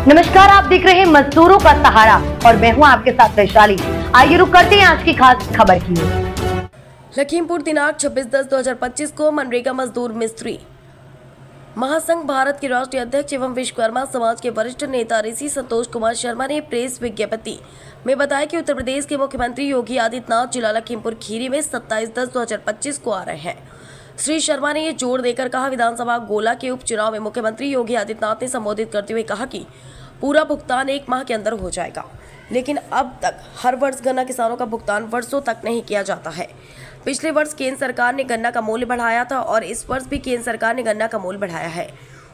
नमस्कार, आप देख रहे हैं मजदूरों का सहारा और मैं हूं आपके साथ वैशाली। आइए रुक करते हैं आज की खास खबर की ओर। लखीमपुर दिनांक 26/10/2025 को मनरेगा मजदूर मिस्त्री महासंघ भारत के राष्ट्रीय अध्यक्ष एवं विश्वकर्मा समाज के वरिष्ठ नेता ऋषि संतोष कुमार शर्मा ने प्रेस विज्ञप्ति में बताया कि उत्तर प्रदेश के मुख्यमंत्री योगी आदित्यनाथ जिला लखीमपुर खीरी में 27/10/2025 को आ रहे हैं। श्री शर्मा ने ये जोर देकर कहा, विधानसभा गोला के उपचुनाव में मुख्यमंत्री योगी आदित्यनाथ ने संबोधित करते हुए कहा कि पूरा भुगतान 1 माह के अंदर हो जाएगा, लेकिन अब तक हर वर्ष गन्ना किसानों का भुगतान वर्षों तक नहीं किया जाता है। पिछले वर्ष केंद्र सरकार ने गन्ना का मूल्य बढ़ाया था और इस वर्ष भी केंद्र सरकार ने गन्ना का मूल्य बढ़ाया है।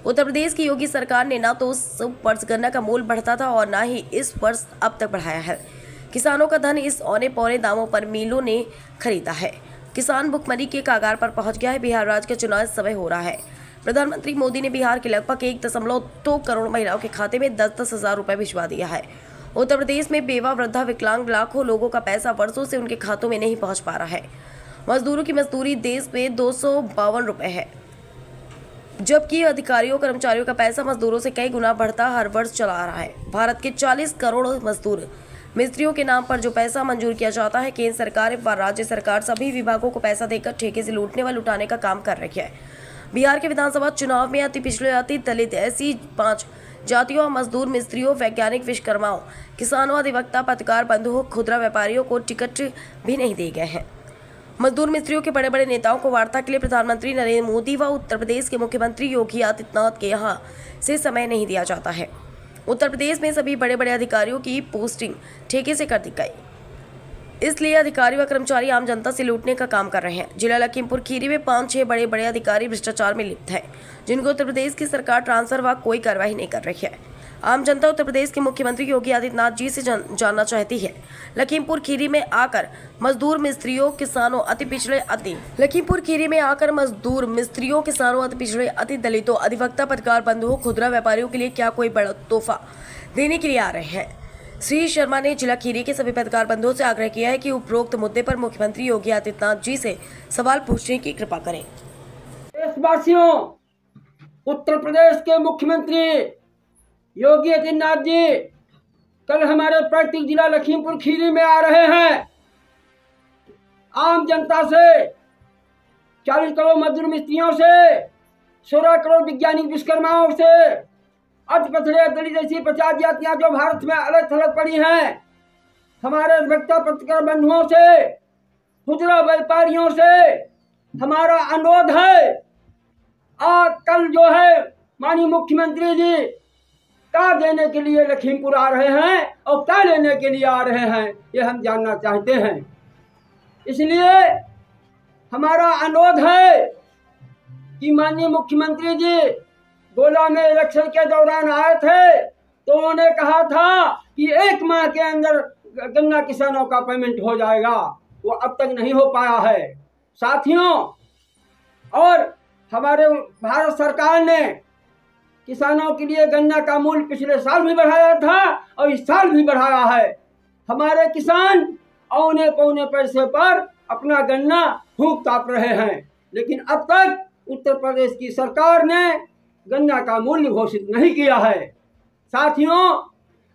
उत्तर प्रदेश की योगी सरकार ने ना तो उस वर्ष गन्ना का मूल्य बढ़ता था और ना ही इस वर्ष अब तक बढ़ाया है। किसानों का धन इस औने पौने दामों पर मिलों ने खरीदा है। किसान भुखमरी के कगार पर पहुंच गया है। बिहार राज्य का चुनाव इस समय हो रहा है। प्रधानमंत्री मोदी ने बिहार के लगभग 1.2 करोड़ महिलाओं के खाते में 10-10 हजार रुपए भिजवा दिया है। उत्तर प्रदेश में बेवा, वृद्धा, विकलांग लाखों लोगों का पैसा वर्षों से उनके खातों में नहीं पहुंच पा रहा है। मजदूरों की मजदूरी देश में 252 रुपए है, जबकि अधिकारियों कर्मचारियों का पैसा मजदूरों से कई गुना बढ़ता हर वर्ष चला आ रहा है। भारत के 40 करोड़ मजदूर मिस्त्रियों के नाम पर जो पैसा मंजूर किया जाता है, केंद्र सरकार व राज्य सरकार सभी विभागों को पैसा देकर ठेके से लूटने व लुटाने का काम कर रही है। बिहार के विधानसभा चुनाव में अति पिछड़े जाति, दलित, ऐसी 5 जातियों, मजदूर, मिस्त्रियों, वैज्ञानिक, विश्वकर्माओं, किसानों, अधिवक्ता, पत्रकार बंधुओं, खुदरा व्यापारियों को टिकट भी नहीं दिए गए हैं। मजदूर मिस्त्रियों के बड़े बड़े नेताओं को वार्ता के लिए प्रधानमंत्री नरेंद्र मोदी व उत्तर प्रदेश के मुख्यमंत्री योगी आदित्यनाथ के यहाँ से समय नहीं दिया जाता है। उत्तर प्रदेश में सभी बड़े बड़े अधिकारियों की पोस्टिंग ठेके से कर दी गई, इसलिए अधिकारी व कर्मचारी आम जनता से लूटने का काम कर रहे हैं। जिला लखीमपुर खीरी में 5-6 बड़े बड़े अधिकारी भ्रष्टाचार में लिप्त हैं, जिनको उत्तर प्रदेश की सरकार ट्रांसफर व कोई कार्रवाई नहीं कर रही है। आम जनता उत्तर प्रदेश के मुख्यमंत्री योगी आदित्यनाथ जी से जानना चाहती है, लखीमपुर खीरी में आकर मजदूर मिस्त्रियों किसानों अति पिछड़े अति दलितों, अधिवक्ता, पत्रकार बंधुओं, खुदरा व्यापारियों के लिए क्या कोई बड़ा तोहफा देने के लिए आ रहे हैं। श्री शर्मा ने जिला खीरी के सभी पत्रकार बंधुओं से आग्रह किया है कि उपरोक्त मुद्दे पर मुख्यमंत्री योगी आदित्यनाथ जी से सवाल पूछने की कृपा करें। देशवासियों, उत्तर प्रदेश के मुख्यमंत्री योगी आदित्यनाथ जी कल हमारे पैतृक जिला लखीमपुर खीरी में आ रहे हैं। आम जनता से, 40 करोड़ मजदूर मिस्त्रियों से, 16 करोड़ वैज्ञानिक विश्वकर्माओं से, अतिपछड़े दलित जैसी 50 जातियां जो भारत में अलग थलग पड़ी हैं, हमारे अधिवक्ता पत्रकार बंधुओं से, खुदरा व्यापारियों से हमारा अनुरोध है। आज कल जो है माननीय मुख्यमंत्री जी क्या देने के लिए लखीमपुर आ रहे हैं और क्या लेने के लिए आ रहे हैं, ये हम जानना चाहते हैं। इसलिए हमारा अनुरोध है कि माननीय मुख्यमंत्री जी गोला में इलेक्शन के दौरान आए थे तो उन्होंने कहा था कि 1 माह के अंदर गन्ना किसानों का पेमेंट हो जाएगा, वो अब तक नहीं हो पाया है साथियों। और हमारे भारत सरकार ने किसानों के लिए गन्ना का मूल्य पिछले साल भी बढ़ाया था और इस साल भी बढ़ाया है। हमारे किसान औने पौने पैसे पर अपना गन्ना फूंक ताप रहे हैं, लेकिन अब तक उत्तर प्रदेश की सरकार ने गन्ना का मूल्य घोषित नहीं किया है। साथियों,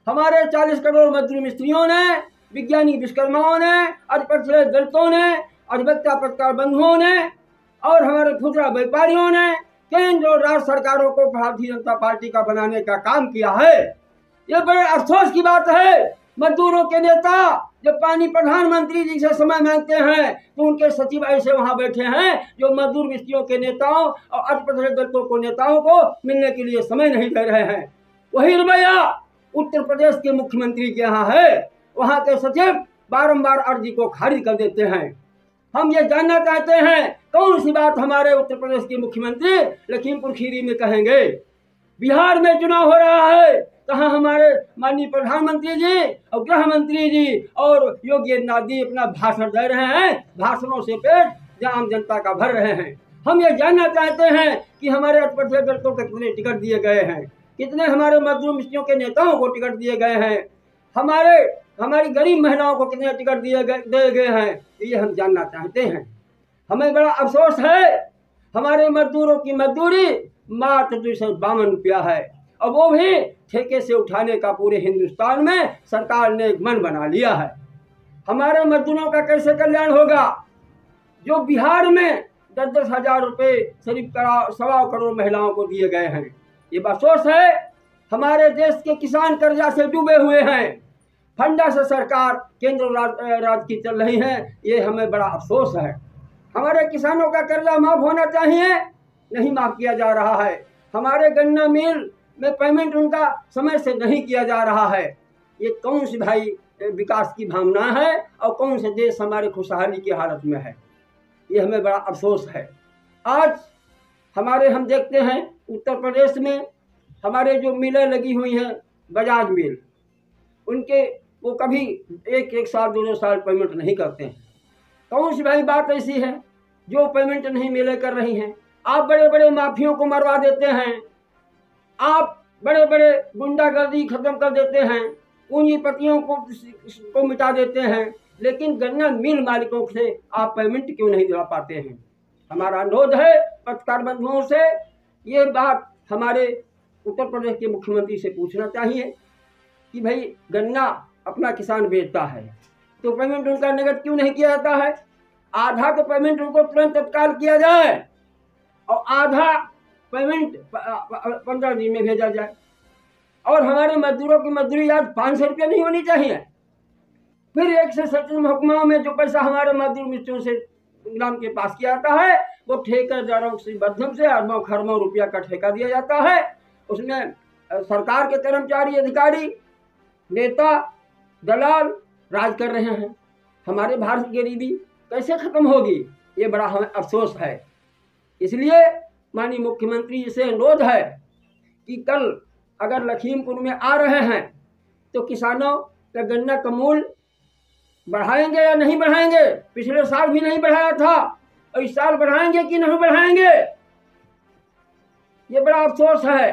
हमारे 40 करोड़ मजदूर मिस्त्रियों ने, वैज्ञानिक विश्वकर्माओं ने, अतिपछड़े दलितों ने, अधिवक्ता पत्रकार बंधुओं ने और हमारे खुदरा व्यापारियों ने केंद्र और राज्य सरकारों को भारतीय जनता पार्टी का बनाने का काम किया है। ये बड़े अफसोस की बात है। मजदूरों के नेता जब प्रधानमंत्री जी से समय मांगते हैं तो उनके सचिव ऐसे वहां बैठे हैं जो मजदूर मिस्त्रियों के नेताओं और अतिपछड़े दलितों को नेताओं को मिलने के लिए समय नहीं दे रहे हैं। वही रवैया उत्तर प्रदेश के मुख्यमंत्री के यहाँ है। वहां के सचिव बारंबार अर्जी को खारिज कर देते हैं। हम ये जानना चाहते हैं कौन सी बात हमारे उत्तर प्रदेश के मुख्यमंत्री लखीमपुर खीरी में कहेंगे। बिहार में चुनाव हो रहा है, कहाँ हमारे माननीय प्रधानमंत्री जी और गृह मंत्री जी और योगी आदित्यनाथ जी अपना भाषण दे रहे हैं। भाषणों से पेट आम जनता का भर रहे हैं। हम ये जानना चाहते हैं कि हमारे अतिपछड़े दलितों को कितने टिकट दिए गए हैं, कितने हमारे मजदूर मिस्त्रियों के नेताओं को टिकट दिए गए हैं, हमारी गरीब महिलाओं को कितने टिकट दिए गए हैं, ये हम जानना चाहते हैं। हमें बड़ा अफसोस है, हमारे मजदूरों की मजदूरी मात्र 252 रुपया है और वो भी ठेके से उठाने का पूरे हिंदुस्तान में सरकार ने एक मन बना लिया है। हमारे मजदूरों का कैसे कल्याण होगा? जो बिहार में 10-10 हजार रुपये करीब 1.25 करोड़ महिलाओं को दिए गए हैं, ये अफसोस है। हमारे देश के किसान कर्जा से डूबे हुए हैं, फंडा से सरकार केंद्र राज्य की चल रही है, ये हमें बड़ा अफसोस है। हमारे किसानों का कर्जा माफ होना चाहिए, नहीं माफ किया जा रहा है। हमारे गन्ना मिल में पेमेंट उनका समय से नहीं किया जा रहा है। ये कौन सी भाई विकास की भावना है और कौन से देश हमारे खुशहाली की हालत में है? ये हमें बड़ा अफसोस है। आज हम देखते हैं उत्तर प्रदेश में हमारे जो मिलें लगी हुई हैं, बजाज मिल, उनके वो कभी एक साल 2 साल पेमेंट नहीं करते हैं। कौन सी भाई बात ऐसी है जो पेमेंट नहीं मिले कर रही हैं? आप बड़े बड़े माफियों को मरवा देते हैं, आप बड़े बड़े गुंडागर्दी खत्म कर देते हैं, पूंजीपतियों को मिटा देते हैं, लेकिन गन्ना मिल मालिकों से आप पेमेंट क्यों नहीं दिला पाते हैं? हमारा अनुरोध है पत्रकार बंधुओं से, ये बात हमारे उत्तर प्रदेश के मुख्यमंत्री से पूछना चाहिए कि भाई गन्ना अपना किसान बेचता है तो पेमेंट उनका नगद क्यों नहीं किया जाता है? आधा तो पेमेंट उनको तुरंत तत्काल किया जाए और आधा पेमेंट 15 दिन में भेजा जाए। और हमारे मजदूरों की मजदूरी आज 500 रुपये नहीं होनी चाहिए। फिर 137 महकमाओं में जो पैसा हमारे मजदूर मित्रों से नाम के पास किया जाता है, वो ठेकेदारों के माध्यम से अरबों खरबों रुपया का ठेका दिया जाता है। उसमें सरकार के कर्मचारी, अधिकारी, नेता, दलाल राज कर रहे हैं। हमारे भारत की गरीबी कैसे खत्म होगी? ये बड़ा हमें अफसोस है। इसलिए माननीय मुख्यमंत्री से अनुरोध है कि कल अगर लखीमपुर में आ रहे हैं तो किसानों का गन्ना का मूल्य बढ़ाएंगे या नहीं बढ़ाएंगे? पिछले साल भी नहीं बढ़ाया था और इस साल बढ़ाएंगे कि नहीं बढ़ाएंगे? ये बड़ा अफसोस है,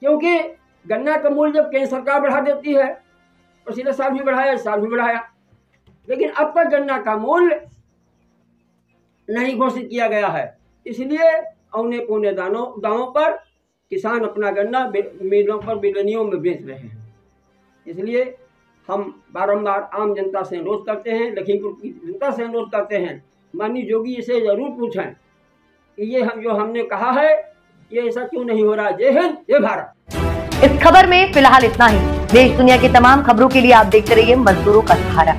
क्योंकि गन्ना का मूल्य जब केंद्र सरकार बढ़ा देती है, पिछले साल भी बढ़ाया, इस साल भी बढ़ाया, लेकिन अब तक गन्ना का मूल्य नहीं घोषित किया गया है। इसलिए औने पौने दामों पर किसान अपना गन्ना मिलों पर बिलनियों में बेच रहे हैं। इसलिए हम बारंबार आम जनता से अनुरोध करते हैं, लखीमपुर की जनता से अनुरोध करते हैं, माननीय योगी इसे जरूर पूछें कि ये जो हमने कहा है ये ऐसा क्यों नहीं हो रहा। जय हिंद, जय भारत। इस खबर में फिलहाल इतना ही। देश दुनिया की तमाम खबरों के लिए आप देखते रहिए मजदूरों का सहारा।